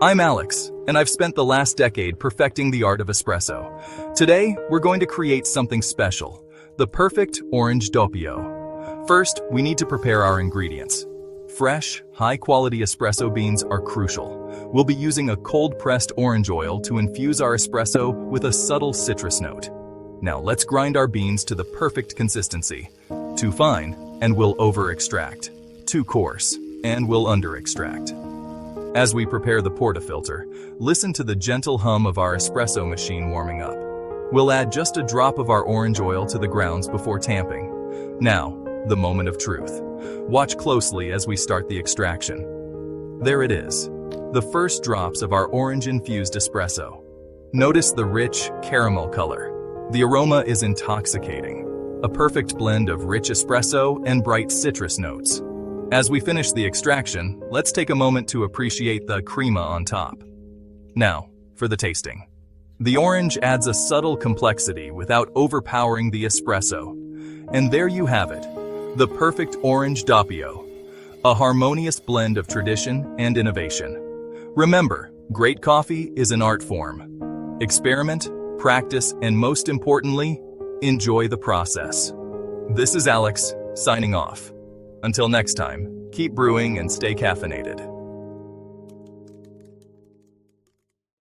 I'm Alex, and I've spent the last decade perfecting the art of espresso. Today, we're going to create something special, the perfect Orange Doppio. First, we need to prepare our ingredients. Fresh, high-quality espresso beans are crucial. We'll be using a cold-pressed orange oil to infuse our espresso with a subtle citrus note. Now let's grind our beans to the perfect consistency. Too fine, and we'll over-extract. Too coarse, and we'll under-extract. As we prepare the portafilter, listen to the gentle hum of our espresso machine warming up. We'll add just a drop of our orange oil to the grounds before tamping. Now, the moment of truth. Watch closely as we start the extraction. There it is, the first drops of our orange-infused espresso. Notice the rich caramel color. The aroma is intoxicating, a perfect blend of rich espresso and bright citrus notes. As we finish the extraction, let's take a moment to appreciate the crema on top. Now, for the tasting. The orange adds a subtle complexity without overpowering the espresso. And there you have it, the perfect Orange Doppio, a harmonious blend of tradition and innovation. Remember, great coffee is an art form. Experiment, practice, and most importantly, enjoy the process. This is Alex, signing off. Until next time, keep brewing and stay caffeinated.